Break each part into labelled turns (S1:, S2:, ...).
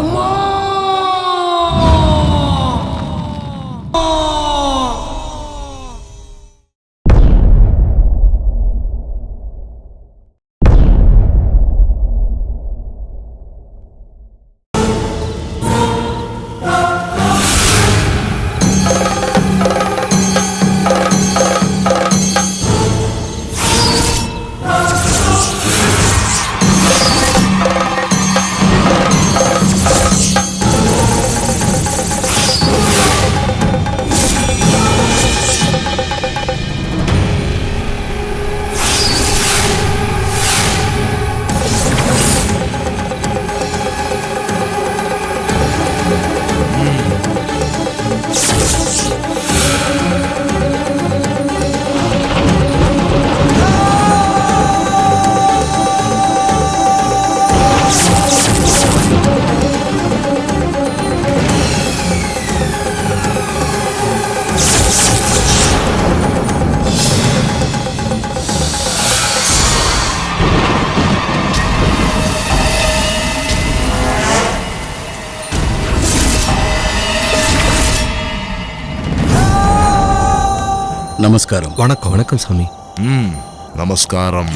S1: பிரம்மா.
S2: நமஸ்காரம்.
S3: வணக்கம். வணக்கம் சாமி.
S4: நமஸ்காரம்.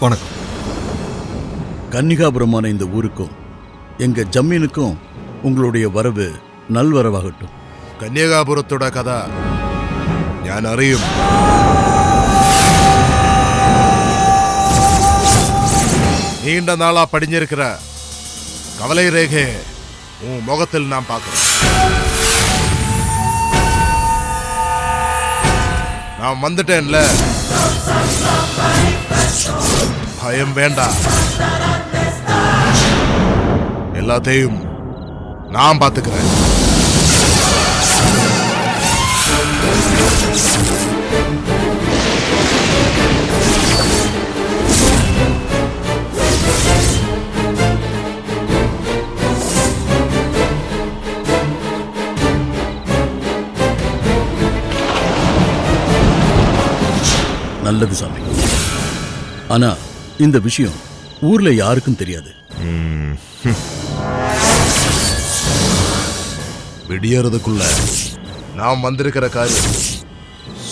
S3: வணக்கம்.
S2: கன்னிகாபுரமான இந்த ஊருக்கும் எங்க ஜமீனுக்கும் உங்களுடைய வரவு நல்வரவாகட்டும்.
S4: കന്യാകാപുരത്തോടെ കഥ ഞാൻ അറിയും. நீண்ட நாளா படிஞ்சிருக்கிற கவலை ரேகை உன் முகத்தில் நான் பார்க்கிறேன். நான் வந்துட்டேன்ல, பயம் வேண்டாம். எல்லாத்தையும் நான் பார்த்துக்கிறேன்.
S2: நல்லது சாமி. ஆனா இந்த விஷயம் ஊர்ல யாருக்கும் தெரியாது.
S4: விடியறதுக்குள்ள நாம் வந்திருக்கிற காரியம்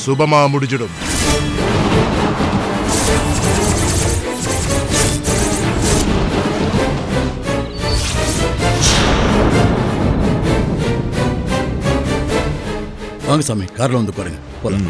S4: சுபமா முடிஞ்சிடும்.
S2: வாங்க சாமி, கார்ல வந்து பாருங்க. போலாம்.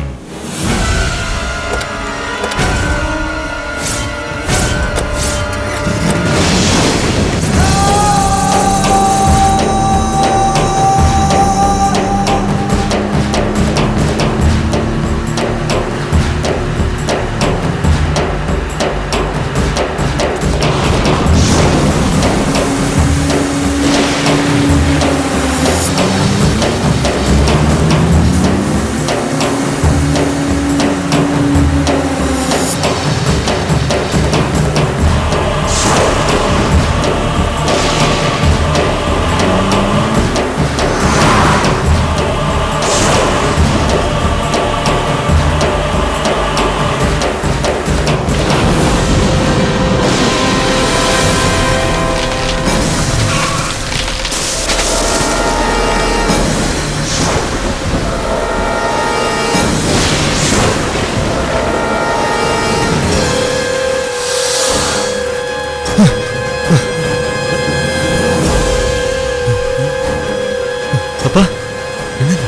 S3: அப்பா, என்னது?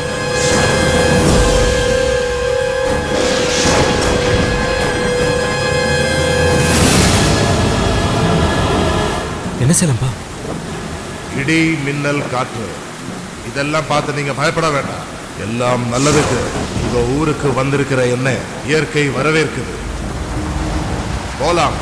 S3: என்ன செய்யலாம்ப்பா?
S4: இடி, மின்னல், காற்று இதெல்லாம் பார்த்து நீங்க பயப்பட வேண்டாம். எல்லாம் நல்லதுக்கு. உங்க ஊருக்கு வந்திருக்கிற என்ன இயற்கை வரவேற்குது. போலாம்.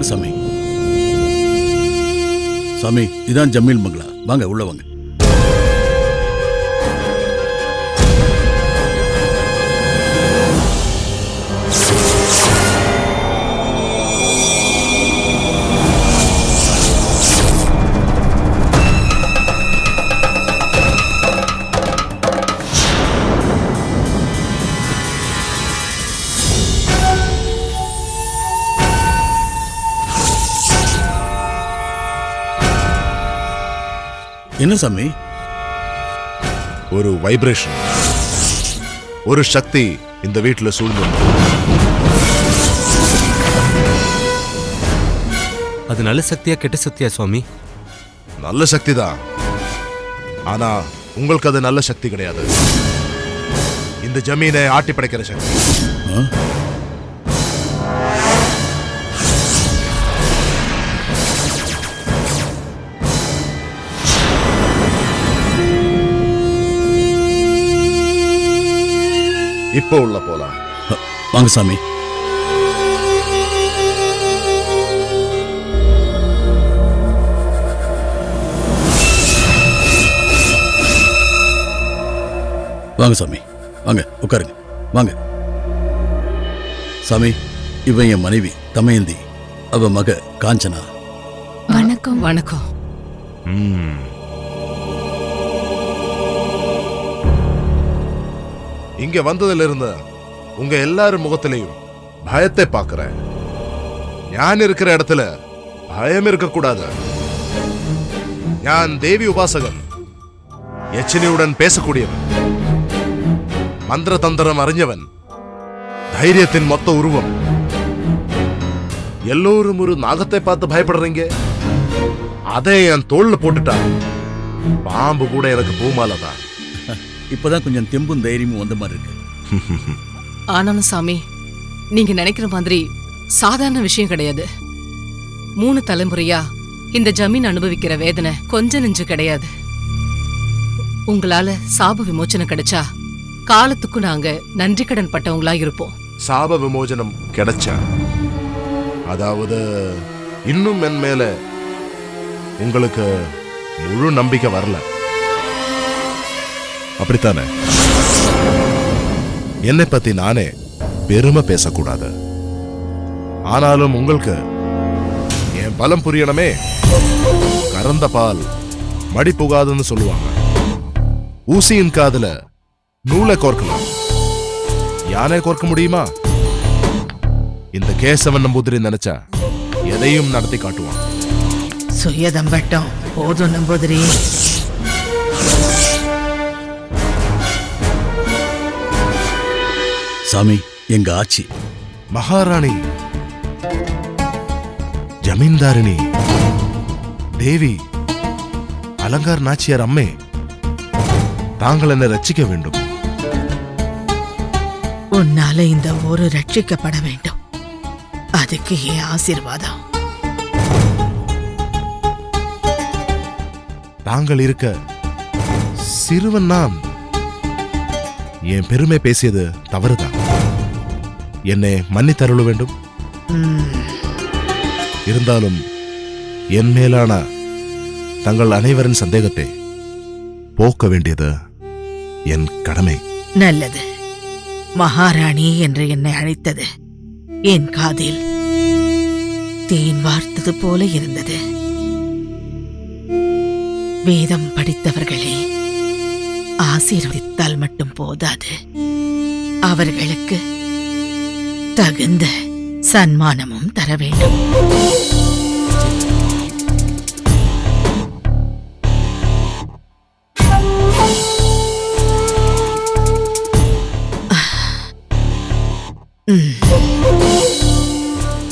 S2: வாங்க சாமி. சாமி, இதான் ஜமீல் பங்களா. வாங்க, உள்ள வாங்க. என்ன சாமி?
S4: ஒரு வைப்ரேஷன், ஒரு சக்தி இந்த வீட்டுல சூழ்ந்து.
S3: அது நல்ல சக்தியா கெட்ட சக்தியா சுவாமி?
S4: நல்ல சக்தி தான். ஆனா உங்களுக்கு அது நல்ல சக்தி கிடையாது. இந்த ஜமீனை ஆட்டி படைக்கிற சக்தி.
S2: ஆ?
S4: இப்போ உள்ள போலாம்.
S2: வாங்க சாமி. வாங்க சாமி, வாங்க உட்காருங்க. வாங்க சாமி, இவன் என் மனைவி தமயந்தி, அவ மக காஞ்சனா.
S1: வணக்கம்.
S5: வணக்கம்.
S4: இங்க வந்ததுல இருந்து உங்க எல்லாரும் முகத்திலையும் பயத்தை பார்க்கிறேன். ஞான் இருக்கிற இடத்துல பயம் இருக்கக்கூடாது. ஞான் தேவி உபாசகன், யட்சினியுடன் பேசக்கூடியவன், மந்திர தந்திரம் அறிஞ்சவன், தைரியத்தின் மொத்த உருவம். எல்லோரும் ஒரு நாகத்தை பார்த்து பயப்படுறீங்க. அதை என் தோல்ல போட்டுட்டா. பாம்பு கூட எனக்கு பூமாலதான்.
S2: இப்பதான் கொஞ்சம் தெம்பும் தைரியமும் வந்த மாதிரி இருக்கு.
S5: ஆனாலும் சாமி, நீங்க நினைக்கிற மாதிரி சாதாரண விஷயம் கிடையாது. 3 தலைமுறையா இந்த ஜமீன் அனுபவிக்கிற வேதனை கொஞ்ச நெஞ்சு கிடையாது. உங்களால சாப விமோச்சனம் கிடைச்சா காலத்துக்கும் நாங்க நன்றி கடன் பட்டவங்களா இருப்போம்.
S4: சாப விமோசனம் கிடைச்சா, அதாவது இன்னும் என் மேல உங்களுக்கு முழு நம்பிக்கை வரல, அப்படித்தானே? என்னை பத்தி நானே பெருமை பேசக்கூடாது. ஆனாலும் உங்களுக்கு என் பலம் புரியணுமே. கறந்த பால் மடி புகாதுன்னு சொல்லுவாங்க. ஊசியின் காதுல நூலை கோர்க்கலாம், யானை கோர்க்க முடியுமா? இந்த கேசவன் நம்பூதிரி நினைச்சா எதையும் நடத்தி காட்டுவான்.
S1: சுயதம்பட்டம் போதும் நம்பூதிரி.
S2: சாமி, எங்க ஆச்சி
S4: மகாராணி, ஜமீன்தாரிணி, தேவி, அலங்கார் நாச்சியார் அம்மே, தாங்கள் என்னை ரட்சிக்க வேண்டும்.
S1: உன்னால இந்த ஊரு ரட்சிக்கப்பட வேண்டும். அதுக்கு என் ஆசீர்வாதம்.
S4: தாங்கள் இருக்க சிறுவன் நான். என் பெருமை பேசியது தவறுதான். என்னை மன்னித்தருள வேண்டும். இருந்தாலும் என் மேலான தங்கள் அனைவரின் சந்தேகத்தை போக்க வேண்டியது என் கடமை.
S1: நல்லது. மகாராணி என்று என்னை அழைத்தது என் காதில் தேன் வார்த்தது போல இருந்தது. வேதம் படித்தவர்களே ஆசீர்வதித்தால் மட்டும் போதாது, அவர்களுக்கு தகுந்த சன்மானமும் தர வேண்டும்.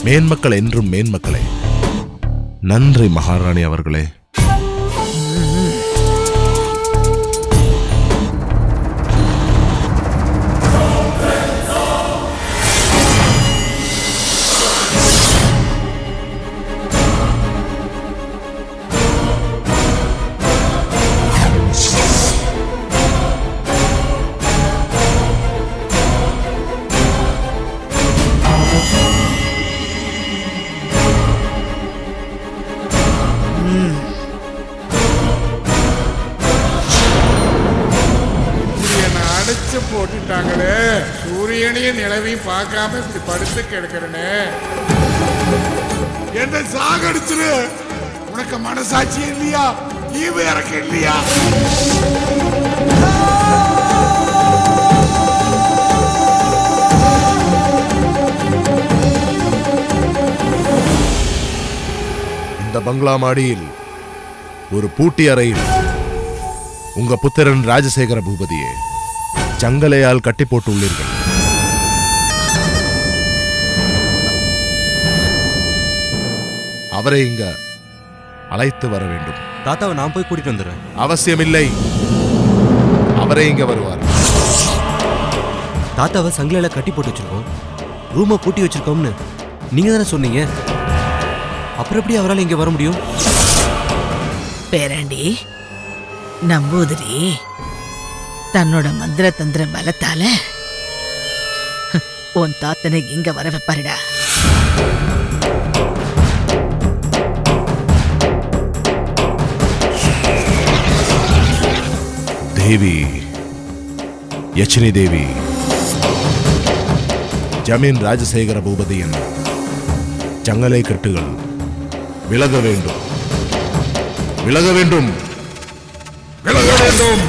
S4: மேன்மக்கள் என்றும் மேன்மக்களே. நன்றி மகாராணி அவர்களே.
S6: சூரியனையும் நிலவையும் பார்க்காம இப்படி படுத்து கிடக்கிறனே. என்ன சாகடிச்சிரு. உனக்கு மனசாட்சி இல்லையா? ஈவு இறக்க இல்லையா?
S4: இந்த பங்களா மாடியில் ஒரு பூட்டி அறையில் உங்க புத்திரன் ராஜசேகர பூபதியே சங்கலையால் கட்டி போட்டு உள்ளீர்கள். அவரை இங்க அழைத்து வர வேண்டும்.
S3: தாத்தாவை நான் போய் கூட்டிட்டு வந்துடுறேன்.
S4: அவசியமில்லை, அவரே இங்க வருவார்.
S3: தாத்தாவை சங்கிலியில கட்டி போட்டு வச்சிருக்கோம், ரூமை பூட்டி வச்சிருக்கோம்னு நீங்க தானே சொன்னீங்க. அப்புறம் எப்படி அவரால் இங்க வர முடியும்?
S1: பேராண்டி, நம்பூதிரி தன்னோட மந்திர தந்திர பலத்தால உன் தாத்தனை இங்க வர வைப்பாருடா.
S4: தேவி, யச்சினி தேவி, ஜமீன் ராஜசேகர பூபதியின் சங்கலை கட்டுகள் விலக வேண்டும், விலக வேண்டும், விலக வேண்டும்.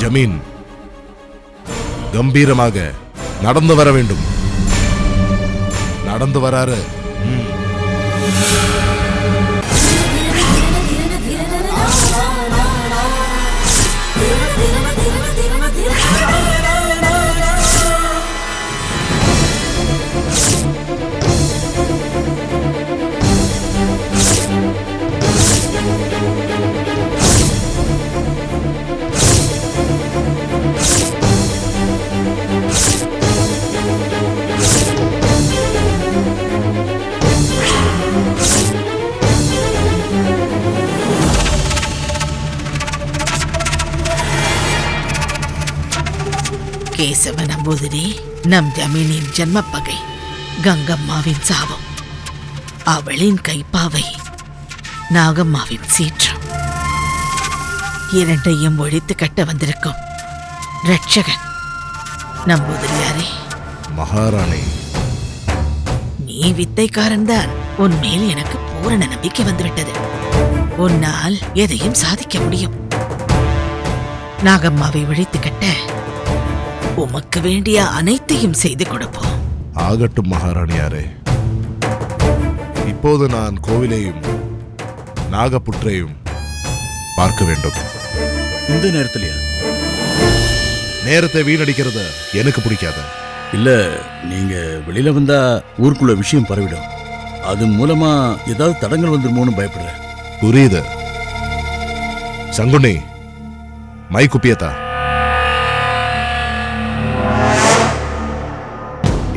S4: ஜமீன் கம்பீரமாக நடந்து வர வேண்டும். நடந்து வராரு.
S1: கேசவ நம்பூதிரி, நம் ஜமீனின் ஜன்ம பகை கங்கம்மாவின் சாபம், அவளின் கைப்பாவை நாகம்மாவின் சீற்றம், இரண்டையும் ஒழித்து கட்ட வந்திருக்கும் ரட்சகன் நம்பூதிரியாரே.
S4: மகாராணி,
S1: நீ வித்தைக்காரன் தான். உன் மேல் எனக்கு பூரண நம்பிக்கை வந்துவிட்டது. உன்னால் எதையும் சாதிக்க முடியும். நாகம்மாவை ஒழித்து கட்ட உமக்கு வேண்டிய அனைத்தையும் செய்து கொடுப்போம்.
S4: ஆகட்டும் மகாராணியாரே. இப்போது நான் கோவிலையும் நாகப்புற்றையும் பார்க்க வேண்டும்.
S2: இந்த நேரத்திலயா?
S4: நேரத்தை வீணடிக்கிறது எனக்கு பிடிக்காது.
S2: இல்ல, நீங்க வெளியில வந்தா ஊருக்குள்ள விஷயம் பரவிடும். அது மூலமா ஏதாவது தடங்கள் வந்துருமோன்னு பயப்படுறேன்.
S4: புரியுது. சங்குனி, மை குப்பியத்தா,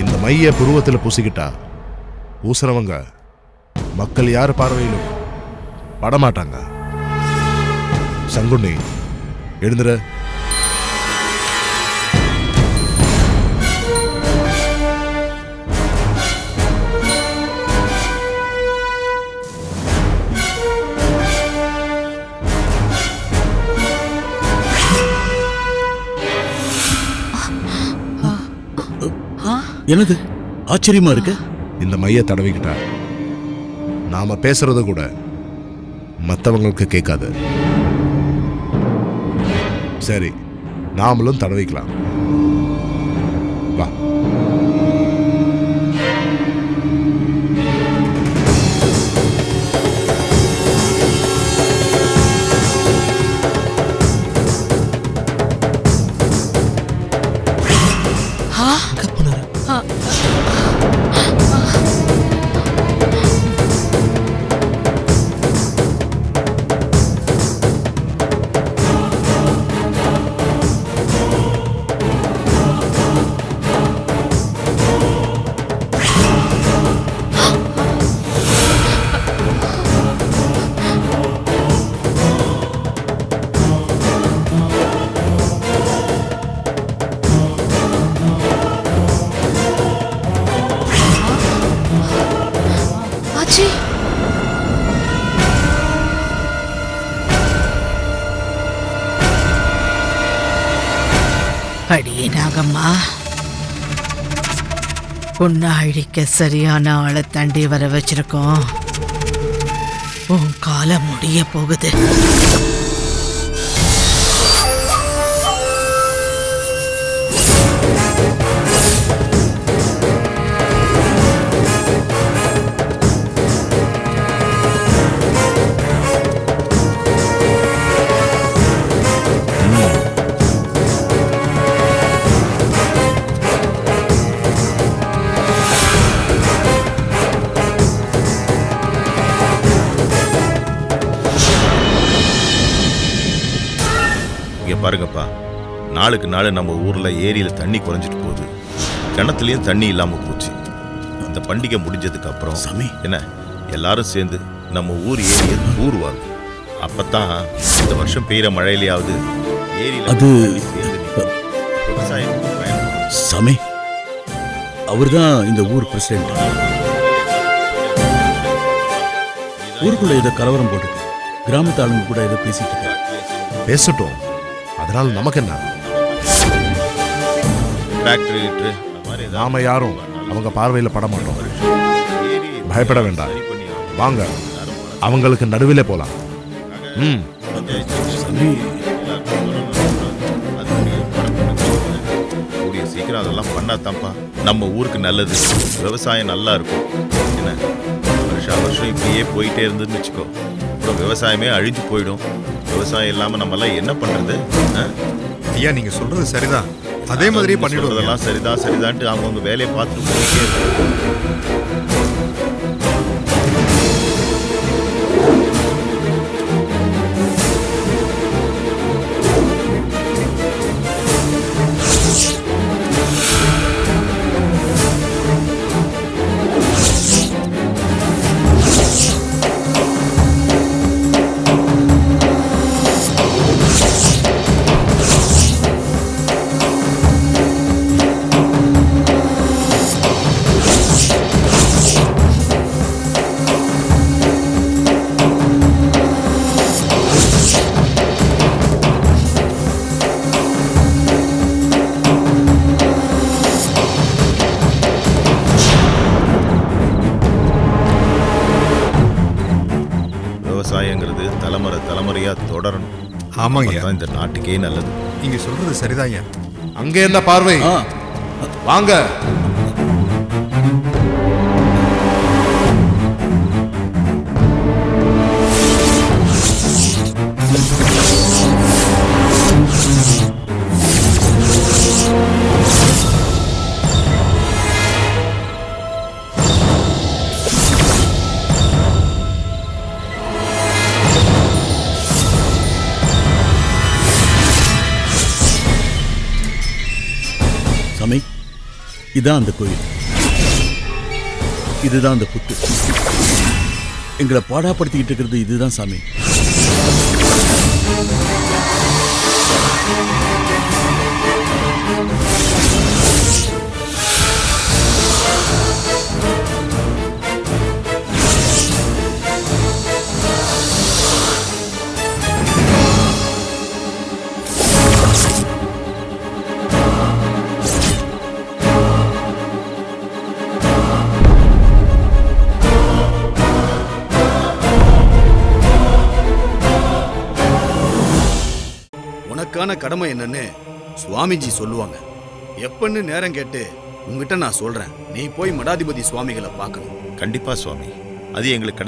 S4: இந்த மைய புருவத்தில் பூசிக்கிட்டா பூசுறவங்க மக்கள் யார் பார்வையிலும் படமாட்டாங்க. சங்குனி, எழுந்துரு.
S2: என்னது ஆச்சரியமா இருக்கு?
S4: இந்த மைய தடவிக்கிட்டா நாம பேசுறது கூட மற்றவங்களுக்கு கேட்காது. சரி, நாமளும் தடவிக்கலாம். வா.
S1: நாகம்மா, உன்னை அழிக்க சரியான ஆளை தாண்டி வர வச்சிருக்கோம். உன் காலம் முடிய போகுது.
S7: இங்கே பாருங்கப்பா, நாளுக்கு நாள் நம்ம ஊரில் ஏரியில் தண்ணி குறைஞ்சிட்டு போகுது, கிணத்துலையும் தண்ணி இல்லாமல் போச்சு. இந்த பண்டிகை முடிஞ்சதுக்கு அப்புறம்
S2: சாமி.
S7: என்ன எல்லாரும் சேர்ந்து நம்ம ஊர் ஏரியை தூர்வாங்க. அப்பதான் இந்த வருஷம் பெய்கிற மழையிலையாவது ஏரியில்
S2: அது
S7: விவசாயம் பயன்படும்.
S2: சாமி, அவர்தான் இந்த ஊர் பிரசிடென்ட். ஊருக்குள்ள ஏதோ கலவரம் போட்டுருக்கு. கிராமத்து ஆளுங்க கூட ஏதோ பேசிட்டு இருக்காரு.
S4: பேசட்டும், அதனால நமக்கு என்ன?
S7: டிராக்டர் அந்த மாதிரி ஏதாவது
S4: நாம யாரும் அவங்க பார்வையில பட மாட்டோம்.
S7: ஏரியை
S4: பயப்பட வேண்டாம்.
S7: சரி பண்ணி ஆகணும்.
S4: வாங்க, அவங்களுக்கு நடுவிலே போலாம்.
S2: சாமி,
S7: கூடிய சீக்கிரம் அதெல்லாம் பண்ணாதான்ப்பா நம்ம ஊருக்கு நல்லது, விவசாயம் நல்லா இருக்கும். என்ன வருஷம் இப்படியே போயிட்டே இருந்ததுன்னு வச்சுக்கோ, அப்புறம் விவசாயமே அழிஞ்சு போயிடும். விவசாயம் இல்லாம நம்ம எல்லாம் என்ன பண்றது?
S8: ஐயா, நீங்க சொல்றது சரிதான். அதே மாதிரியே பண்ணிடுவோம்.
S7: சொல்றதெல்லாம் சரிதான்ட்டு அவங்கவுங்க வேலையை பார்த்துட்டு போயிட்டே இருக்கும். விவசாயங்கிறது தலைமுறையா தொடரணும்.
S8: ஆமாங்க,
S7: அப்பதான் இந்த நாட்டுக்கே நல்லது.
S8: நீங்க சொல்றது சரிதான் ஐயா.
S4: அங்க என்ன பார்வை? வாங்க.
S2: சாமி, இதான் அந்த கோயில், இதுதான் அந்த புத்து. எங்களை பாடாப்படுத்திக்கிட்டு இருக்கிறது இதுதான் சாமி.
S9: உனக்கான கடமை என்னன்னு சுவாமிஜி சொல்லுவாங்க. எப்பன்னு நேரம் கேட்டு உங்ககிட்ட நான் சொல்றேன். நீ போய் மடாதிபதி சுவாமிகளை பார்க்கணும்.
S7: கண்டிப்பா சுவாமி, அது எங்களுக்கு